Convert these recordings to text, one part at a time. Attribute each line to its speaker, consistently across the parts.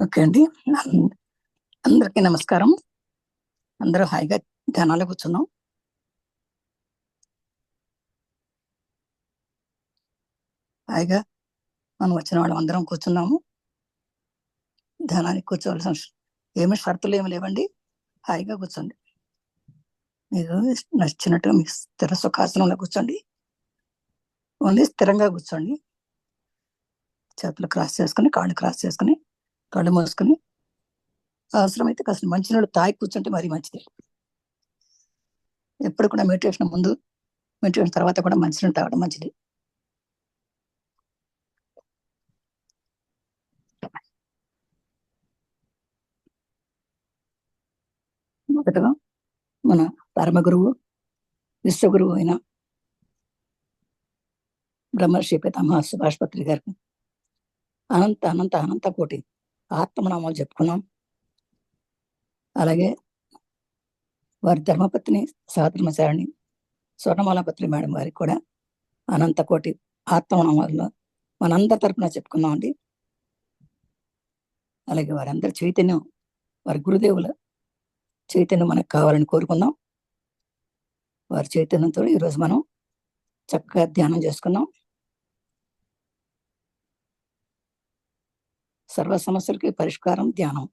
Speaker 1: Okay అండి. అందరికీ నమస్కారం. అందరూ హాయిగా ధ్యానాలో కూర్చున్నాం. హాయిగా మనం వచ్చిన వాళ్ళం అందరం కూర్చున్నాము. ధ్యానానికి కూర్చోవలసిన ఏమి షరతులు ఏమి లేవండి. హాయిగా కూర్చోండి. మీరు నచ్చినట్టుగా మీకు స్థిర సుఖాసనంలో కూర్చోండి. ఓన్లీ స్థిరంగా కూర్చోండి. చేతులు క్రాస్ చేసుకుని, కాళ్ళు క్రాస్ చేసుకుని, కళ్ళు మూసుకుని, అవసరమైతే కాస్త మంచినీళ్ళు తాగి కూర్చుంటే మరీ మంచిది. ఎప్పుడు కూడా మెడిటేషన్ ముందు, మెడిటేషన్ తర్వాత కూడా మంచినీళ్ళు తాగడం మంచిది. మొదటగా మన పరమ గురువు, విశ్వగురువు అయిన బ్రహ్మర్షి పితామహ సుభాష్ పత్రి గారికి అనంత అనంత అనంత కోటి ఆత్మనామాలు చెప్పుకున్నాం. అలాగే వారి ధర్మపత్ని సహధర్మచారిణి స్వర్ణమాలపత్రి మేడం గారికి కూడా అనంత కోటి ఆత్మనామాల్లో మనందరి తరపున చెప్పుకున్నాం అండి. అలాగే వారందరి చైతన్యం, వారి గురుదేవుల చైతన్యం మనకు కావాలని కోరుకుందాం. వారి చైతన్యంతో ఈరోజు మనం చక్కగా ధ్యానం చేసుకున్నాం. సర్వ సమస్యలకి పరిష్కారం ధ్యానం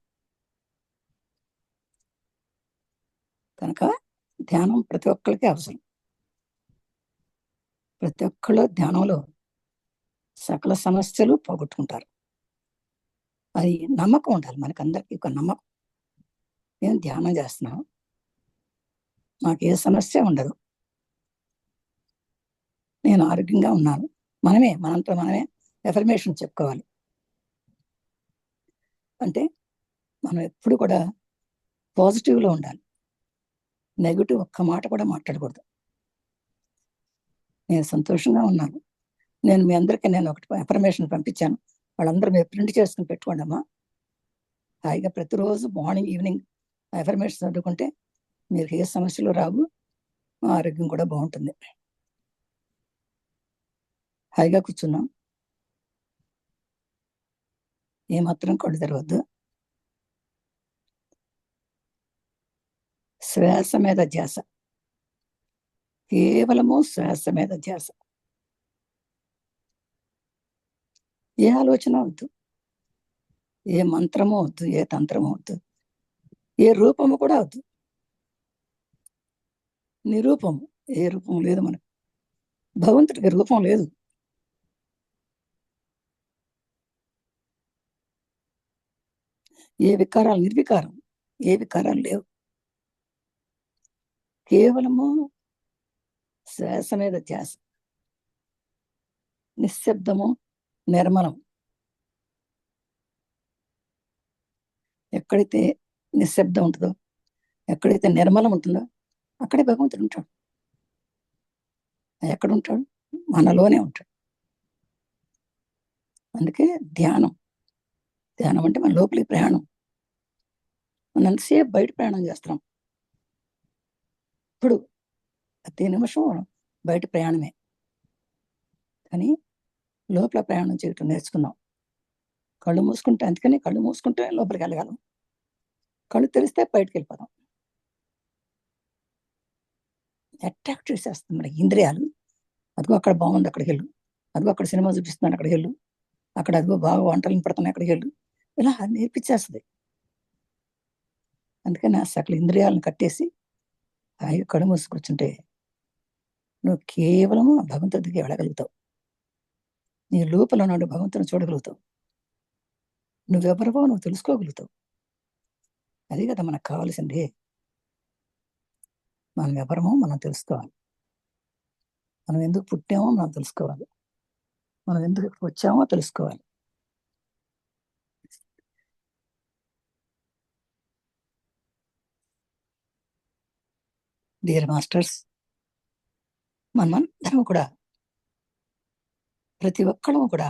Speaker 1: కనుక ధ్యానం ప్రతి ఒక్కరికి అవసరం. ప్రతి ఒక్కళ్ళు ధ్యానంలో సకల సమస్యలు పోగొట్టుకుంటారు. అది నమ్మకం ఉండాలి. మనకందరికీ ఒక నమ్మకం. నేను ధ్యానం చేస్తున్నాను, నాకు ఏ సమస్య ఉండదు, నేను ఆరోగ్యంగా ఉన్నాను. మనంతా మనమే ఎఫర్మేషన్ చెప్పుకోవాలి. అంటే మనం ఎప్పుడు కూడా పాజిటివ్లో ఉండాలి. నెగిటివ్ ఒక్క మాట కూడా మాట్లాడకూడదు. నేను సంతోషంగా ఉన్నాను. నేను మీ అందరికీ ఒకటి ఎఫర్మేషన్ పంపించాను. వాళ్ళందరూ మీరు ప్రింట్ చేసుకుని పెట్టుకోండి అమ్మా. హాయిగా ప్రతిరోజు మార్నింగ్ ఈవినింగ్ ఎఫర్మేషన్ చదువుకుంటే మీరు ఏ సమస్యలు రావు, ఆరోగ్యం కూడా బాగుంటుంది. హాయిగా కూర్చున్నాం. ఏమాత్రం కళ్ళు తెరవద్దు. శ్వాస మీద ధ్యాస, కేవలము శ్వాస మీద ధ్యాస. ఏ ఆలోచన వద్దు, ఏ మంత్రము వద్దు, ఏ తంత్రము వద్దు, ఏ రూపము కూడా వద్దు. నిరూపము, ఏ రూపం లేదు మనకు. భగవంతుడికి రూపం లేదు. ఏ వికారాలు, నిర్వికారం, ఏ వికారాలు లేవు. కేవలము శ్వాస మీద ధ్యాస, నిశ్శబ్దము, నిర్మలం. ఎక్కడైతే నిశ్శబ్దం ఉంటుందో, ఎక్కడైతే నిర్మలం ఉంటుందో అక్కడే భగవంతుడు ఉంటాడు. ఎక్కడ ఉంటాడు? మనలోనే ఉంటాడు. అందుకే ధ్యానం అంటే మన లోపలికి ప్రయాణం. మనం ఎంతసేపు బయట ప్రయాణం చేస్తున్నాం. ఇప్పుడు ప్రతి నిమిషం బయట ప్రయాణమే, కానీ లోపల ప్రయాణం చేయటం నేర్చుకుందాం. కళ్ళు మూసుకుంటే, అందుకని కళ్ళు మూసుకుంటే లోపలికి వెళ్ళగలం, కళ్ళు తెరిస్తే బయటకు వెళ్ళిపోదాం. అట్రాక్ట్ చేసేస్తాం మన ఇంద్రియాలు. అదిగో అక్కడ బాగుంది, అక్కడికి వెళ్ళు. అదిగో అక్కడ సినిమా చూపిస్తున్నాను, అక్కడికి వెళ్ళు. అక్కడ అదిగో బాగా వంటలు పడుతున్నాయి, అక్కడికి వెళ్ళు. ఇలా నేర్పించేస్తుంది. అందుకని సకల ఇంద్రియాలను కట్టేసి హాయిగా కళ్ళు మూసి కూర్చుంటే నువ్వు కేవలం భగవంతుడి దగ్గరికి వెళ్ళగలుగుతావు. నీ లోపల ఉన్నాడు భగవంతుని చూడగలుగుతావు. నువ్వెవరివో నువ్వు తెలుసుకోగలుగుతావు. అది కదా మనకు కావాల్సింది. మనం ఎవరమో మనం తెలుసుకోవాలి. మనం ఎందుకు పుట్టామో మనం తెలుసుకోవాలి. మనం ఎందుకు వచ్చామో తెలుసుకోవాలి. డియర్ మాస్టర్స్, మనమందరం కూడా, ప్రతి ఒక్కళ్ళము కూడా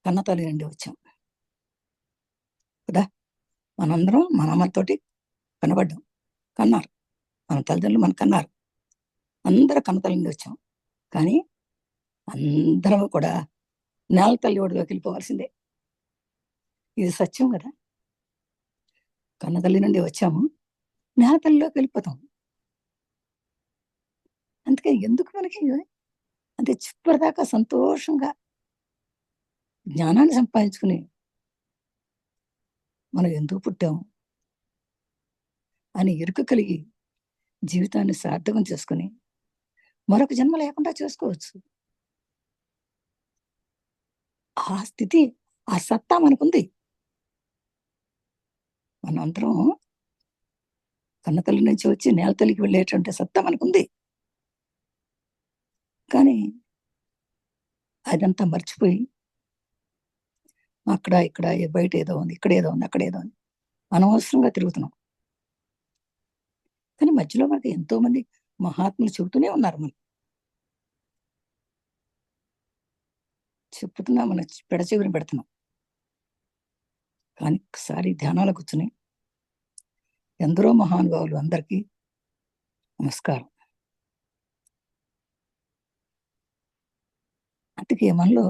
Speaker 1: కన్నతల్లి నుండి వచ్చాం కదా. మనందరం మన అమ్మతోటి కనబడ్డాం, కన్నారు. మన తల్లిదండ్రులు మనకు కన్నారు. అందరూ కన్నతల్లి నుండి వచ్చాం. కానీ అందరం కూడా నేల తల్లి ఒడిలోకి వెళ్ళిపోవాల్సిందే. ఇది సత్యం కదా. కన్నతల్లి నుండి వచ్చాము, నేల తల్లిలోకి వెళ్ళిపోతాం. అందుకే ఎందుకు మనకి అంటే చివరిదాకా సంతోషంగా జ్ఞానాన్ని సంపాదించుకుని మనం ఎందుకు పుట్టాము అని ఎరుక కలిగి జీవితాన్ని సార్థకం చేసుకుని మరొక జన్మ లేకుండా చేసుకోవచ్చు. ఆ స్థితి, ఆ సత్తా మనకుంది. మనందరం కన్నతల్లి నుంచి వచ్చి నేల తల్లికి వెళ్ళేటువంటి సత్తా మనకుంది. కానీ అదంతా మర్చిపోయి అక్కడ ఇక్కడ బయట ఏదో ఉంది, ఇక్కడ ఏదో ఉంది, అక్కడ ఏదో ఉంది, అనవసరంగా తిరుగుతున్నాం. కానీ మధ్యలో మనకి ఎంతో మంది మహాత్ములు చెబుతూనే ఉన్నారు. మనం చెప్తున్నా, మన పెడచెవిని పెడుతున్నాం. కానీ ఒకసారి ధ్యానాలు కూర్చుని ఎందరో మహానుభావులు అందరికీ నమస్కారం. అందుకే మనలో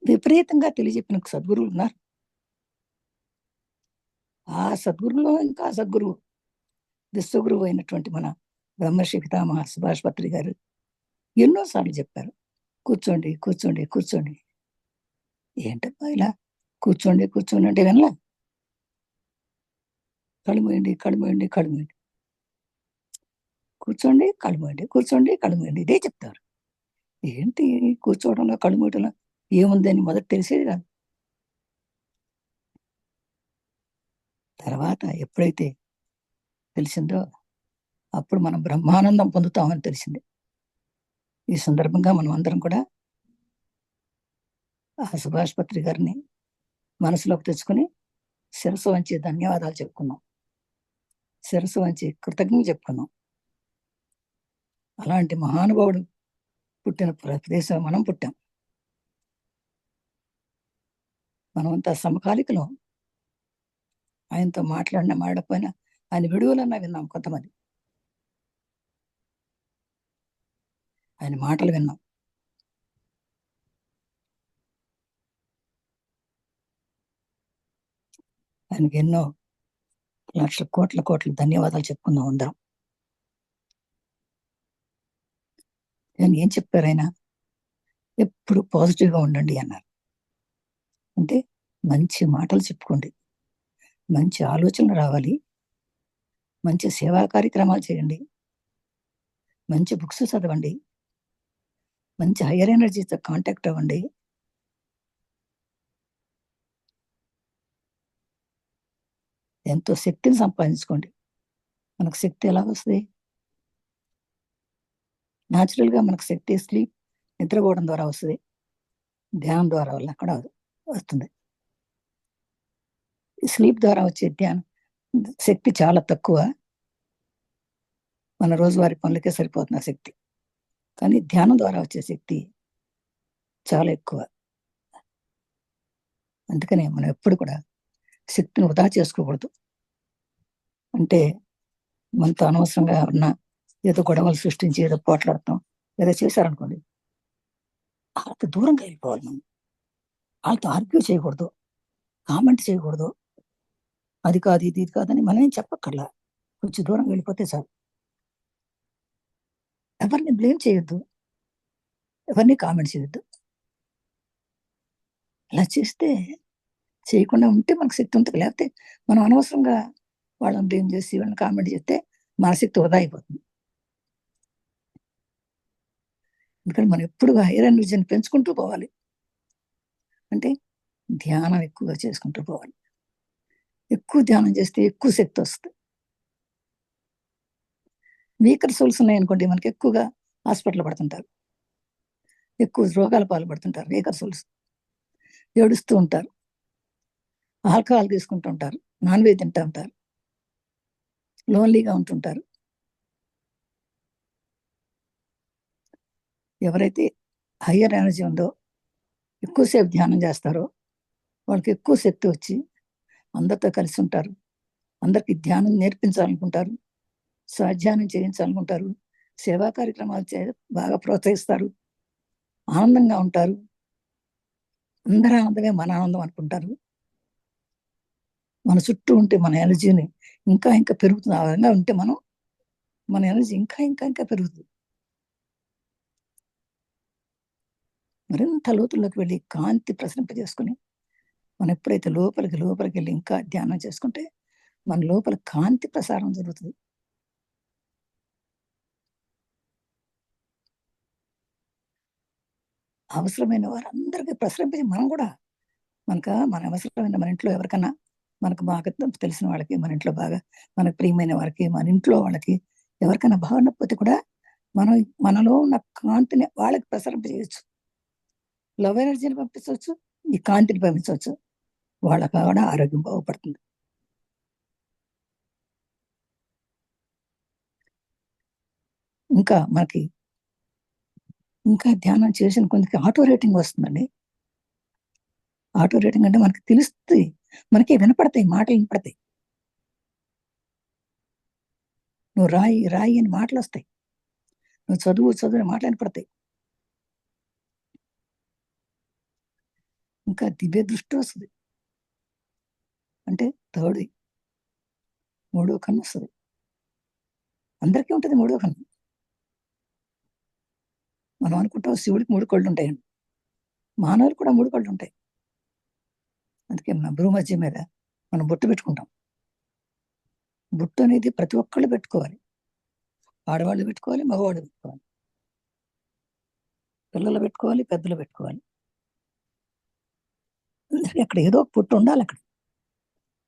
Speaker 1: విపరీతంగా తెలియజెప్పిన సద్గురువులు ఉన్నారు. ఆ సద్గురువులో ఇంకా సద్గురువు, విశ్వగురువు అయినటువంటి మన బ్రహ్మర్షి పితామహ సుభాష్ పత్రి గారు ఎన్నోసార్లు చెప్పారు, కూర్చోండి కూర్చోండి కూర్చోండి. ఏంటబ్బా ఇలా కూర్చోండి కూర్చోండి అంటే వినలా. కళ్ళు మూయండి, కళ్ళు మూయండి, కళ్ళు మూయండి, కూర్చోండి కళ్ళు మూయండి, కూర్చోండి కళ్ళు మూయండి, ఇదే చెప్తారు. ఏంటి కూర్చోవడంలో కళ్ళు మూయటంలో ఏముందని మొదట తెలిసేది కాదు. తర్వాత ఎప్పుడైతే తెలిసిందో అప్పుడు మనం బ్రహ్మానందం పొందుతామని తెలిసింది. ఈ సందర్భంగా మనం అందరం కూడా ఆ సుభాష్ పత్రి గారిని మనసులోకి తెచ్చుకుని శిరస్సు వంచి ధన్యవాదాలు చెప్పుకున్నాం, శిరస్సు వంచి కృతజ్ఞత చెప్పుకున్నాం. అలాంటి మహానుభావుడు పుట్టిన ప్రదేశం మనం పుట్టాం. మనమంతా సమకాలికలో. ఆయనతో మాడకపోయినా ఆయన విడుదలన్నా విన్నాం. కొంతమంది ఆయన మాటలు విన్నాం. ఆయనకి ఎన్నో లక్షల కోట్ల ధన్యవాదాలు చెప్పుకుందాం అందరం. నేను ఏం చెప్పారు ఆయన? ఎప్పుడు పాజిటివ్గా ఉండండి అన్నారు. అంటే మంచి మాటలు చెప్పుకోండి, మంచి ఆలోచనలు రావాలి, మంచి సేవా కార్యక్రమాలు చేయండి, మంచి బుక్స్ చదవండి, మంచి హయ్యర్ ఎనర్జీతో కాంటాక్ట్ అవ్వండి. ఎంతో శక్తిని సంపాదించుకోండి. మనకు శక్తి ఎలా వస్తుంది? న్యాచురల్గా మనకు శక్తి స్లీప్, నిద్రపోవడం ద్వారా వస్తుంది. ధ్యానం ద్వారా వల్ల అక్కడ వస్తుంది. స్లీప్ ద్వారా వచ్చే ధ్యానం శక్తి చాలా తక్కువ. మన రోజువారీ పనులకే సరిపోతున్న శక్తి. కానీ ధ్యానం ద్వారా వచ్చే శక్తి చాలా ఎక్కువ. అందుకనే మనం ఎప్పుడు కూడా శక్తిని వృధా చేసుకోకూడదు. అంటే మనతో అనవసరంగా ఉన్న ఏదో గొడవలు సృష్టించి ఏదో పోట్లాడతాం ఏదో చేశారనుకోండి, వాళ్ళతో దూరంగా వెళ్ళిపోవాలి. మనం వాళ్ళతో ఆర్గ్యూ చేయకూడదు, కామెంట్ చేయకూడదు. అది కాదు ఇది కాదని మనం ఏం చెప్పక్కర్లా, కొంచెం దూరం వెళ్ళిపోతే చాలు. ఎవరిని బ్లేమ్ చేయొద్దు, ఎవరిని కామెంట్ చేయొద్దు. ఇలా చేయకుండా ఉంటే మనకు శక్తి ఉంటుంది. లేకపోతే మనం అనవసరంగా వాళ్ళని బ్లేమ్ చేసి వాళ్ళని కామెంట్ చేస్తే మన శక్తి వృధా అయిపోతుంది. ఎందుకంటే మనం ఎప్పుడు హైయర్ ఎనర్జీని పెంచుకుంటూ పోవాలి. అంటే ధ్యానం ఎక్కువగా చేసుకుంటూ పోవాలి. ఎక్కువ ధ్యానం చేస్తే ఎక్కువ శక్తి వస్తుంది. వీకర్ సోల్స్ ఉన్నాయనుకోండి, మనకి ఎక్కువగా హాస్పిటల్ పడుతుంటారు, ఎక్కువ రోగాల పాల్పడుతుంటారు. వీకర్ సోల్స్ ఏడుస్తూ ఉంటారు, ఆల్కహాల్ తీసుకుంటూ ఉంటారు, నాన్ వెజ్ తింటూ ఉంటారు, లోన్లీగా ఉంటుంటారు. ఎవరైతే హయ్యర్ ఎనర్జీ ఉందో, ఎక్కువసేపు ధ్యానం చేస్తారో వాళ్ళకి ఎక్కువ శక్తి వచ్చి అందరితో కలిసి ఉంటారు. అందరికీ ధ్యానం నేర్పించాలనుకుంటారు, స్వాధ్యానం చేయించాలనుకుంటారు, సేవా కార్యక్రమాలు బాగా ప్రోత్సహిస్తారు. ఆనందంగా ఉంటారు. అందరూ ఆనందమే మన ఆనందం అనుకుంటారు. మన చుట్టూ ఉంటే మన ఎనర్జీని ఇంకా ఇంకా పెరుగుతుంది. ఆ విధంగా ఉంటే మన ఎనర్జీ ఇంకా ఇంకా ఇంకా పెరుగుతుంది. మరింత లోతుల్లోకి వెళ్ళి కాంతి ప్రసరింపజేసుకొని మనం ఎప్పుడైతే లోపలికి వెళ్ళి ఇంకా ధ్యానం చేసుకుంటే మన లోపల కాంతి ప్రసారం జరుగుతుంది. అవసరమైన వారందరికీ ప్రసరింపజేసి మనం కూడా మన అవసరమైన మన ఇంట్లో ఎవరికన్నా మనకు బాగా తెలిసిన వాళ్ళకి, మన ఇంట్లో బాగా మనకు ప్రియమైన వారికి, మన ఇంట్లో వాళ్ళకి ఎవరికైనా బాగుండకపోతే కూడా మనం మనలో ఉన్న కాంతిని వాళ్ళకి ప్రసరింపజేయొచ్చు. లవ్ ఎనర్జీని పంపించవచ్చు. ఈ కాంతిని పంపించవచ్చు. వాళ్ళకి కూడా ఆరోగ్యం బాగుపడుతుంది. ఇంకా మనకి ఇంకా ధ్యానం చేసిన కొందికి ఆటో రేటింగ్ వస్తుందండి. ఆటో రేటింగ్ అంటే మనకి తెలుస్తుంది. మనకి వినపడతాయి, మాటలు వినపడతాయి. నువ్వు రాయి రాయి అని మాటలు వస్తాయి. నువ్వు చదువు చదువు అని మాటలు వినపడతాయి. ఇంకా దివ్య దృష్టి వస్తుంది. అంటే థర్డ్ మూడో కన్ను వస్తుంది. అందరికీ ఉంటుంది మూడో కన్ను. మనం అనుకుంటాం శివుడికి 3 కళ్ళు ఉంటాయండి. మానవులకు కూడా 3 కళ్ళు ఉంటాయి. అందుకే మన భూమధ్య మీద మనం బొట్టు పెట్టుకుంటాం. బొట్టు అనేది ప్రతి ఒక్కళ్ళు పెట్టుకోవాలి. ఆడవాళ్ళు పెట్టుకోవాలి, మగవాళ్ళు పెట్టుకోవాలి. పిల్లలు పెట్టుకోవాలి, పెద్దలు పెట్టుకోవాలి. అందరికీ అక్కడ ఏదో ఒక బొట్టు ఉండాలి అక్కడ.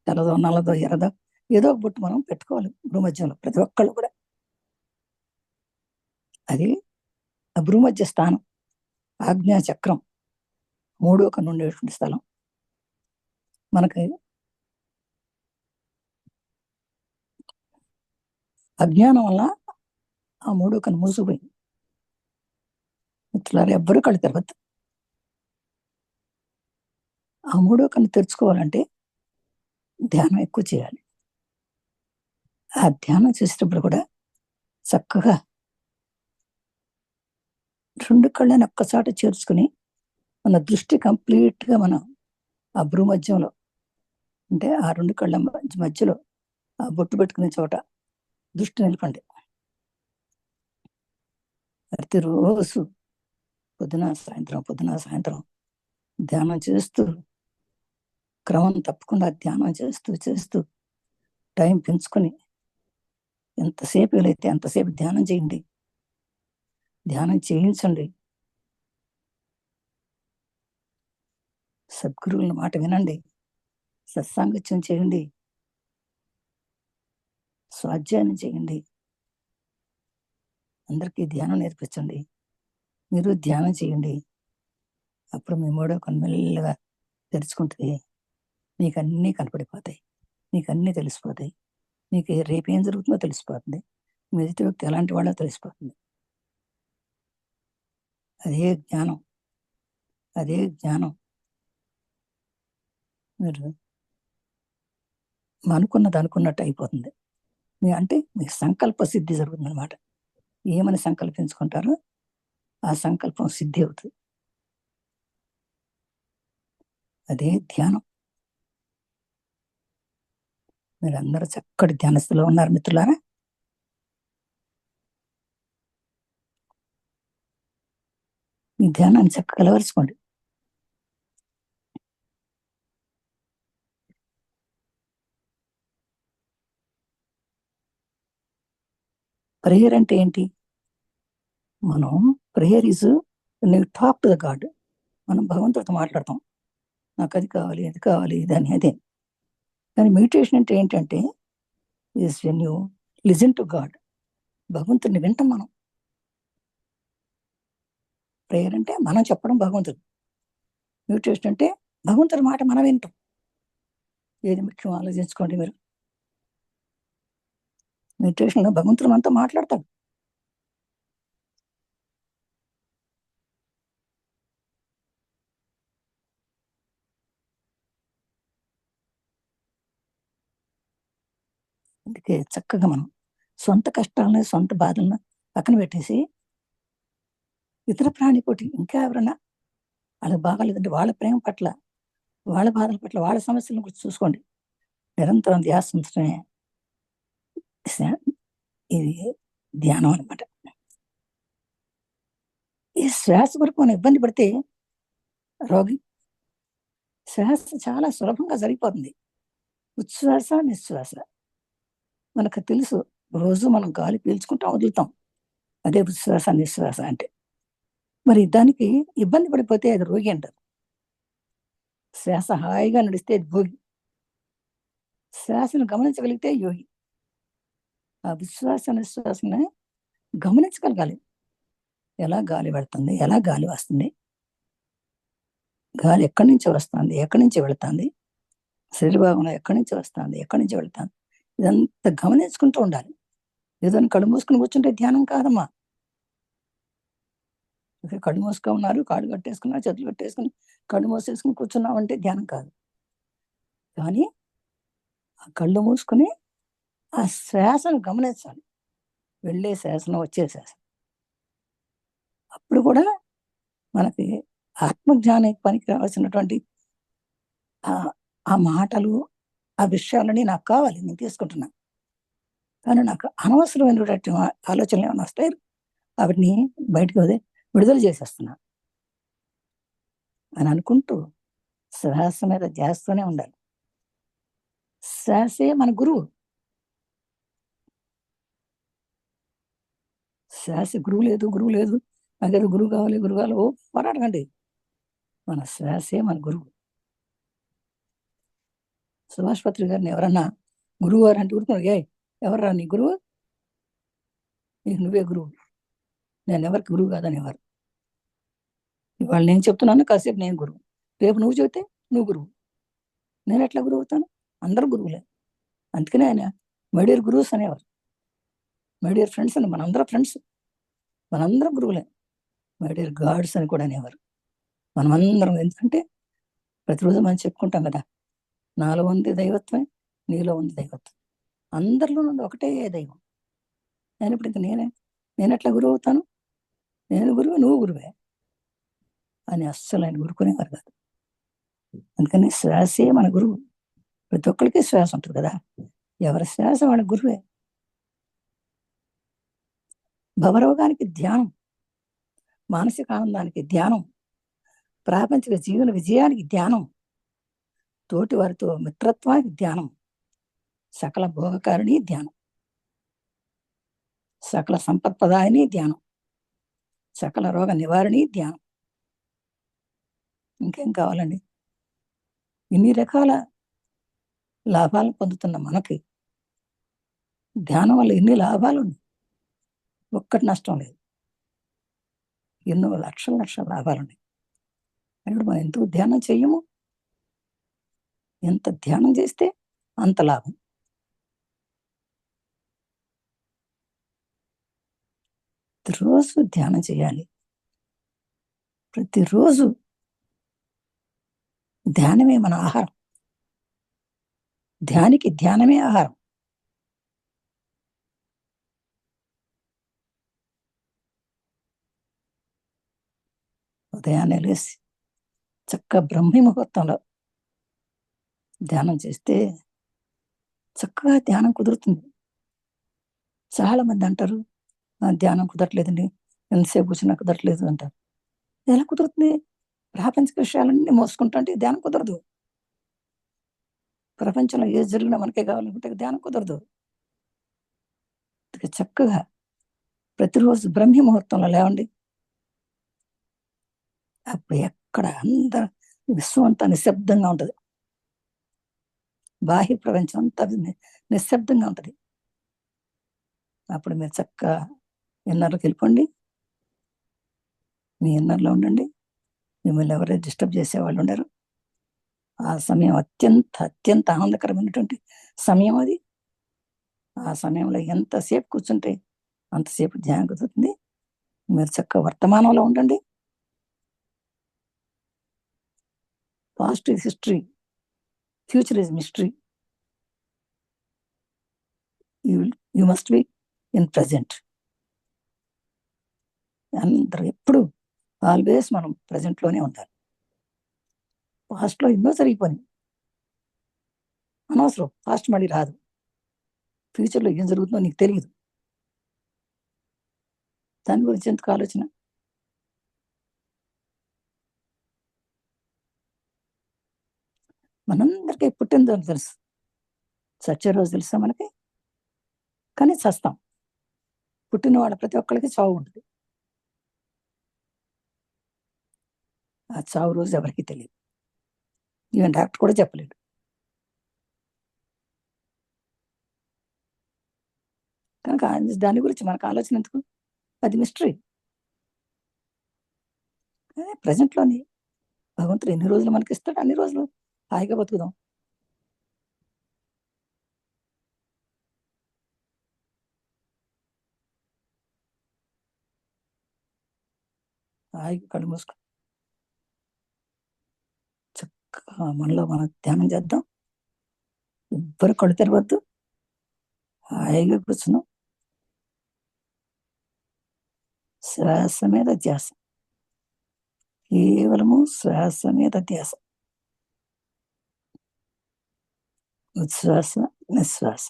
Speaker 1: తెల్లదో, నల్లదో, ఎర్రదో ఏదో ఒక బొట్టు మనం పెట్టుకోవాలి భూమధ్యంలో ప్రతి ఒక్కళ్ళు కూడా. అది ఆ భూమధ్య స్థానం. ఆజ్ఞా చక్రం. మూడో కన్ను ఉండేటువంటి స్థలం. మనకి అజ్ఞానం వల్ల ఆ మూడో కన్ను మూసుకుపోయింది. మిత్రులారా ఎవ్వరూ కళ్ళు తెరవద్దు. ఆ మూడో కన్ను తెరుచుకోవాలంటే ధ్యానం ఎక్కువ చేయాలి. ఆ ధ్యానం చేసేటప్పుడు కూడా చక్కగా 2 కళ్ళని ఒక్కసాట చేర్చుకుని మన దృష్టి కంప్లీట్‌గా మనం ఆ భ్రూమధ్యంలో అంటే ఆ 2 కళ్ళ మధ్యలో ఆ బొట్టు పెట్టుకునే చోట దృష్టి నిలపండి. ప్రతిరోజు పొద్దున, సాయంత్రం ధ్యానం చేస్తూ క్రమం తప్పకుండా ధ్యానం చేస్తూ టైం పెంచుకొని ఎంతసేపు వీలైతే అంతసేపు ధ్యానం చేయండి. ధ్యానం చేయించండి. సద్గురువుల మాట వినండి. సత్సాంగత్యం చేయండి. స్వాధ్యాయం చేయండి. అందరికీ ధ్యానం నేర్పించండి. మీరు ధ్యానం చేయండి. అప్పుడు మీ మూడో కన్ను మెల్లగా తెరుచుకుంటుంది. మీకు అన్నీ కనపడిపోతాయి. మీకు అన్నీ తెలిసిపోతాయి. మీకు రేపు ఏం జరుగుతుందో తెలిసిపోతుంది. మీ ఎదుటి వ్యక్తి ఎలాంటి వాళ్ళో తెలిసిపోతుంది. అదే జ్ఞానం. అదే జ్ఞానం. మీరు అనుకున్నది అనుకున్నట్టు అయిపోతుంది. అంటే మీ సంకల్ప సిద్ధి జరుగుతుందనమాట. ఏమని సంకల్పించుకుంటారో ఆ సంకల్పం సిద్ధి అవుతుంది. అదే ధ్యానం. మీరందరూ చక్కటి ధ్యానస్థితిలో ఉన్నారు మిత్రులారా. మీ ధ్యానాన్ని చక్కగా అలవరుచుకోండి. ప్రేయర్ అంటే ఏంటి? మనం prayer is talk to the God. మనం భగవంతుడితో మాట్లాడతాం. నాకు అది కావాలి, ఇది కావాలి, ఇదని అదే. కానీ మెడిటేషన్ అంటే ఏంటంటే is when you listen to God. భగవంతుడిని వింటాం మనం. ప్రేయర్ అంటే మనం చెప్పడం భగవంతుడు. మెడిటేషన్ అంటే భగవంతుడి మాట మనం వింటాం. ఏది ముఖ్యం ఆలోచించుకోండి మీరు. మెడిటేషన్‌లో భగవంతుడు మనతో మాట్లాడతాడు. అందుకే చక్కగా మనం సొంత కష్టాలని, సొంత బాధలను పక్కన పెట్టేసి ఇతర ప్రాణికోటి ఇంకా ఎవరన్నా వాళ్ళకి బాగాలేదంటే వాళ్ళ ప్రేమ పట్ల, వాళ్ళ బాధల పట్ల, వాళ్ళ సమస్యలను గురించి చూసుకోండి. నిరంతరం ధ్యాస ఉంచడమే ఇది ధ్యానం అనమాట. ఈ శ్వాస వరకు మనం ఇబ్బంది పడితే రోగి శ్వాస చాలా సులభంగా జరిగిపోతుంది. ఉచ్ఛ్వాస నిశ్వాస మనకు తెలుసు. రోజు మనం గాలి పీల్చుకుంటాం, వదులుతాం. అదే ఉచ్ఛ్వాస నిశ్వాస అంటే. మరి దానికి ఇబ్బంది పడిపోతే అది రోగి అంటారు. శ్వాస హాయిగా నడిస్తే అది భోగి. శ్వాసను గమనించగలిగితే యోగి. ఆ విశ్వాస నిశ్వాసను గమనించగలగాలి. ఎలా గాలి వెళ్తుంది, ఎలా గాలి వస్తుంది, గాలి ఎక్కడి నుంచి వస్తుంది, ఎక్కడి నుంచి వెళుతుంది, శరీరభాగంలో ఎక్కడి నుంచి వస్తుంది, ఎక్కడి నుంచి వెళుతుంది, ఇదంతా గమనించుకుంటూ ఉండాలి. ఏదో కళ్ళు మూసుకుని కూర్చుంటే ధ్యానం కాదమ్మా. కళ్ళు మూసుకొని ఉన్నారు, కాళ్ళు కట్టేసుకున్నారు, చేతులు కట్టేసుకుని కళ్ళు మూసేసుకుని కూర్చున్నామంటే ధ్యానం కాదు. కానీ ఆ కళ్ళు మూసుకుని ఆ శ్వాసను గమనించాలి. వెళ్ళే శ్వాసను, వచ్చే శ్వాస. అప్పుడు కూడా మనకి ఆత్మజ్ఞానానికి పనికి రావాల్సినటువంటి ఆ మాటలు, ఆ విషయాలని నాకు కావాలి, నేను తీసుకుంటున్నా. కానీ నాకు అనవసరమైనటువంటి ఆలోచనలు ఏమైనా వస్తాయి, వాటిని బయటకు విడుదల చేసేస్తున్నా అని అనుకుంటూ శ్వాస మీద చేస్తూనే ఉండాలి. శ్వాసే మన గురువు. శ్వాస గురువు లేదు నాకేదో గురువు కావాలి, గురువు కావాలి ఓ పోరాడకండి. మన శ్వాసే మన గురువు. సుభాష్ పత్రి గారిని ఎవరన్నా గురువు గారు అంటే ఊరుకున్నారు. ఎవర్రా నీ గురువు? నీకు నువ్వే గురువు, నేను ఎవరికి గురువు కాదనేవారు. ఇవాళ నేను చెప్తున్నాను, కాసేపు నేను గురువు, రేపు నువ్వు చెబితే నువ్వు గురువు. నేను ఎట్లా గురువు అవుతాను? అందరూ గురువులే. అందుకనే ఆయన మై డియర్ గురువుస్ అనేవారు. మై డియర్ ఫ్రెండ్స్ అని, మనందరం ఫ్రెండ్స్, మనందరం గురువులే. మై డియర్ గాడ్స్ అని కూడా అనేవారు. మనమందరం ఎందుకంటే ప్రతిరోజు మనం చెప్పుకుంటాం కదా, నాలో ఉంది దైవత్వమే, నీలో ఉంది దైవత్వం, అందరిలో ఉంది ఒకటే దైవం. నేను ఇప్పుడు నేను ఎట్లా గురువు అవుతాను? నేను గురువు, నువ్వు గురువే అని అస్సలు ఆయన ఊరుకునేవారు కాదు. అందుకని శ్వాసే మన గురువు. ప్రతి ఒక్కరికి శ్వాస ఉంటుంది కదా, ఎవరి శ్వాస వాళ్ళ గురువే. భవరోగానికి ధ్యానం, మానసిక ఆనందానికి ధ్యానం, ప్రాపంచిక జీవన విజయానికి ధ్యానం, తోటి వారితో మిత్రత్వానికి ధ్యానం, సకల భోగకారిణి ధ్యానం, సకల సంపత్పదాయని ధ్యానం, సకల రోగ నివారణి ధ్యానం. ఇంకేం కావాలండి? ఇన్ని రకాల లాభాలు పొందుతున్న మనకి ధ్యానం వల్ల ఎన్ని లాభాలు ఉన్నాయి, ఒక్కటి నష్టం లేదు. ఎన్నో లక్షల లాభాలు ఉన్నాయి. ఇప్పుడు మనం ఎందుకు ధ్యానం చెయ్యము? ఎంత ధ్యానం చేస్తే అంత లాభం. ప్రతిరోజు ధ్యానం చేయాలి. ప్రతిరోజు ధ్యానమే మన ఆహారం. ధ్యానమే ఆహారం. ఉదయాన్నే లేసి చక్కగా బ్రహ్మ ముహూర్తంలో ధ్యానం చేస్తే చక్కగా ధ్యానం కుదురుతుంది. చాలా మంది అంటారు, ధ్యానం కుదరట్లేదండి, ఎంతసేపు కూర్చున్నా కుదరట్లేదు అంటారు. ఎలా కుదురుతుంది? ప్రాపంచిక విషయాలన్నీ మోసుకుంటుంటే ధ్యానం కుదరదు. ప్రపంచంలో ఏది జరిగినా మనకే కావాలనుకుంటే ధ్యానం కుదరదు. చక్కగా ప్రతిరోజు బ్రహ్మ ముహూర్తంలో లేవండి. అప్పుడు ఎక్కడ అందరూ విశ్వం అంతా నిశ్శబ్దంగా ఉంటుంది. బాహ్య ప్రపంచం అంతా నిశ్శబ్దంగా ఉంటుంది. అప్పుడు మీరు చక్కగా ఇన్నర్లోకి వెళ్ళిపోండి. మీ ఇన్నర్లో ఉండండి. మిమ్మల్ని ఎవరైనా డిస్టర్బ్ చేసేవాళ్ళు ఉండరు. ఆ సమయం అత్యంత ఆనందకరమైనటువంటి సమయం అది. ఆ సమయంలో ఎంతసేపు కూర్చుంటే అంతసేపు ధ్యానం కుదురుతుంది. మీరు చక్కగా వర్తమానంలో ఉండండి. Past is history, future is mystery. You must be in present. అందరూ ఎప్పుడు ఆల్వేస్ మనం ప్రజెంట్లోనే ఉండాలి. పాస్ట్లో ఎన్నో జరిగిపోయినాయి, అనవసరం. పాస్ట్ మళ్ళీ రాదు. ఫ్యూచర్లో ఏం జరుగుతుందో నీకు తెలియదు. దాని గురించి ఎందుకు ఆలోచన? మనందరికీ పుట్టినరోజు తెలుసు, చచ్చే రోజు తెలుసా మనకి? కానీ చస్తాం. పుట్టినవాడు ప్రతి ఒక్కరికి చావు ఉంటుంది. ఆ చావు రోజు ఎవరికి తెలియదు. ఈవెన్ డాక్టర్ కూడా చెప్పలేడు. కనుక దాని గురించి మనకు ఆలోచన ఎందుకు? అది మిస్టరీ. ప్రజెంట్లోని భగవంతుడు ఎన్ని రోజులు మనకి ఇస్తాడు, అన్ని రోజులు హాయిగా బతుకుదాం. హాయిగా కళ్ళు మూసుకో, చక్కగా మనలో మనం ధ్యానం చేద్దాం. ఎవ్వరు కళ్ళు తెరవద్దు, హాయిగా కూర్చున్నాం. శ్వాస మీద ధ్యాస, కేవలము శ్వాస మీద ధ్యాస. ఉచ్ఛ్వాస, నిశ్వాస.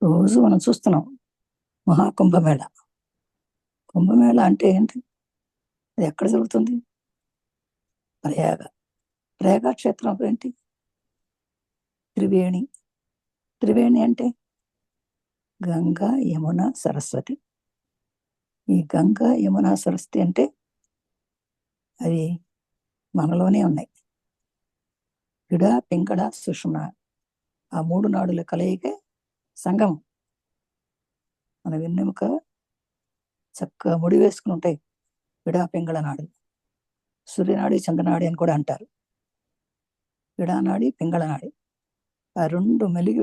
Speaker 1: రోజు మనం చూస్తున్నాం మహాకుంభమేళ. కుంభమేళ అంటే ఏంటి? అది ఎక్కడ జరుగుతుంది? ప్రయాగ. ప్రయాగ క్షేత్రం ఏంటి? త్రివేణి. త్రివేణి అంటే గంగా, యమున, సరస్వతి. ఈ గంగా, యమున, సరస్వతి అంటే అవి మనలోనే ఉన్నాయి. పిడ, పింగళ, సుషుమ్న, ఆ మూడు నాడుల కలయికే సంగమం. మన వెన్నెముక చక్కగా ముడి వేసుకుని ఉంటాయి పిడా పింగళ నాడు. సూర్యనాడి, చంద్రనాడి అని కూడా అంటారు. పిడానాడి, పింగళ నాడి, ఆ రెండు మెలిగి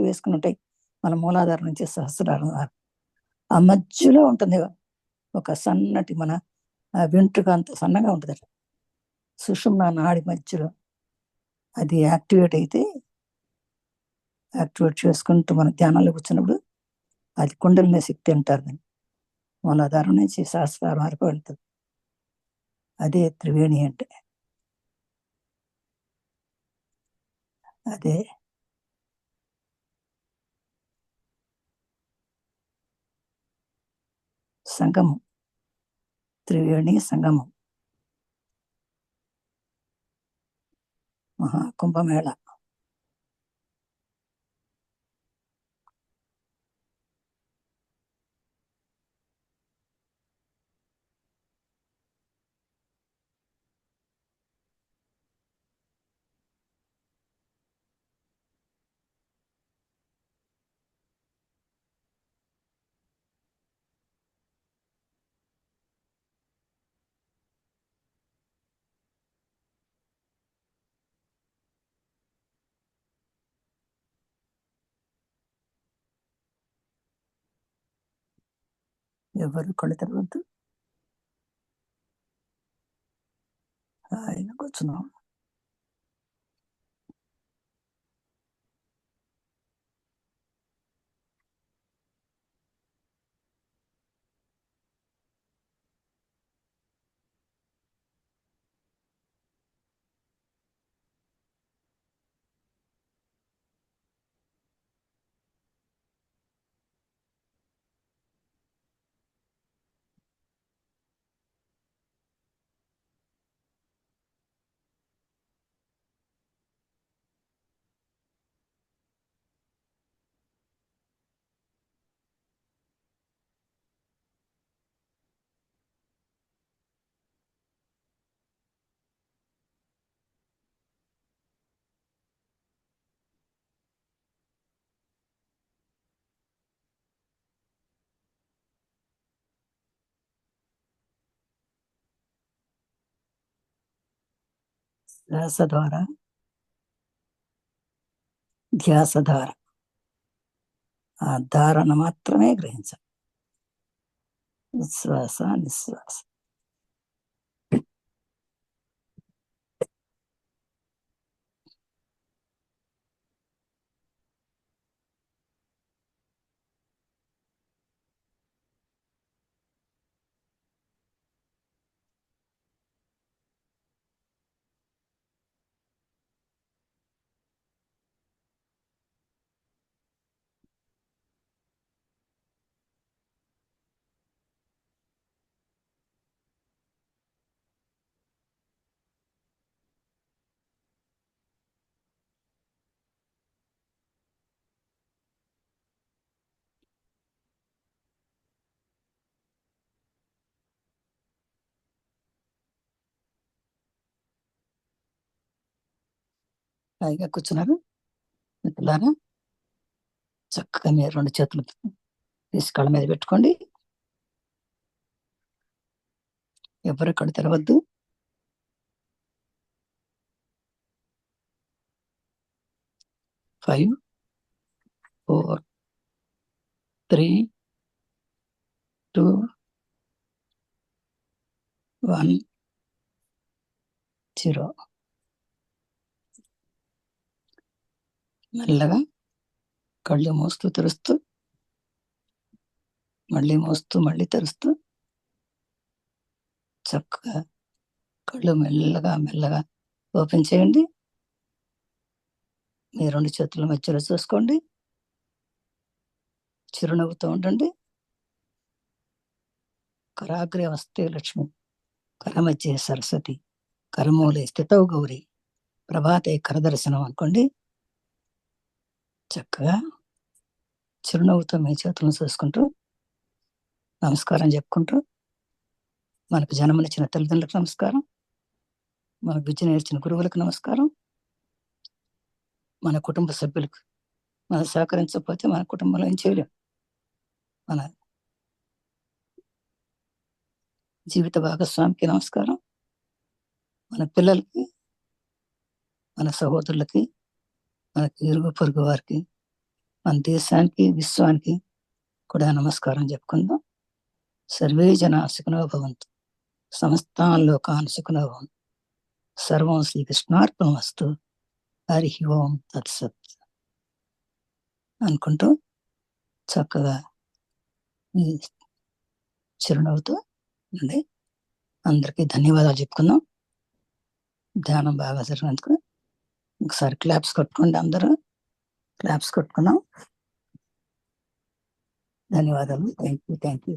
Speaker 1: వేసుకుని ఉంటాయి మన మూలాధారం నుంచి సహస్రారం దాకా. ఆ మధ్యలో ఉంటుంది ఒక సన్నటి మన వెంట్రుక అంత సన్నగా ఉంటుంది. సుషుమ్న నాడి మధ్యలో అది యాక్టివేట్ చేసుకుంటూ మన ధ్యానంలో కూర్చున్నప్పుడు అది కుండలిని శక్తి అంటారు. దాన్ని మూలాధారం నుంచి సహస్రారం వరకు వెళ్తుంది. అదే త్రివేణి అంటే. అదే సంగమం, త్రివేణి సంగమం, మహాకుంభమేళ. ఎవరు కళ్ళు తెరవద్దు, ఆయన కూర్చున్నాం. శ్వాస ద్వారా, ధ్యాస ద్వారా ఆ ధారణ మాత్రమే గ్రహించాలి. ఉచ్ఛ్వాస నిశ్వాస. హాయిగా కూర్చున్నారు మిత్రులారా. చక్కగా మీరు 2 చేతులు తీసి కళ్ళ మీద పెట్టుకోండి. ఎవరు కళ్ళు తెరవద్దు. 5, 4, 3, 2, 1, 0. మెల్లగా కళ్ళు మూస్తూ తెరుస్తూ, మళ్ళీ మూస్తూ మళ్ళీ తెరుస్తూ, చక్కగా కళ్ళు మెల్లగా మెల్లగా ఓపెన్ చేయండి. మీ 2 చేతుల మధ్యలో చూసుకోండి. చిరునవ్వుతూ ఉండండి. కరాగ్రే వస్తే లక్ష్మి, కరమధ్యే సరస్వతి, కరమూలే స్థితౌ గౌరి, ప్రభాతే కరదర్శనం అనుకోండి. చక్కగా చిరునవ్వుతో మీ చేతులను చూసుకుంటూ నమస్కారం చెప్పుకుంటూ, మనకు జన్మనిచ్చిన తల్లిదండ్రులకు నమస్కారం, మనకు విద్య నేర్చిన గురువులకు నమస్కారం, మన కుటుంబ సభ్యులకు, మనం సహకరించకపోతే మన కుటుంబంలో ఏం చేయలేం. మన జీవిత భాగస్వామికి నమస్కారం, మన పిల్లలకి, మన సహోదరులకి, మనకి ఇరుగు పొరుగు వారికి, మన దేశానికి, విశ్వానికి కూడా నమస్కారం చెప్పుకుందాం. సర్వే జనా సుఖినో భవంతు, సమస్తాన్ లోకాన్ సుఖినో భవంతు, సర్వం శ్రీకృష్ణార్పణమస్తు, హరి ఓం తత్సత్ అనుకుంటూ చక్కగా ఈ చిరునవ్వుతో ఉండి అందరికీ ధన్యవాదాలు చెప్పుకుందాం. ధ్యానం బాగా జరిగినందుకు ఒకసారి క్లాప్స్ కొట్టుకోండి. అందరూ క్లాప్స్ కొట్టుకున్నాం. ధన్యవాదాలు. Thank you.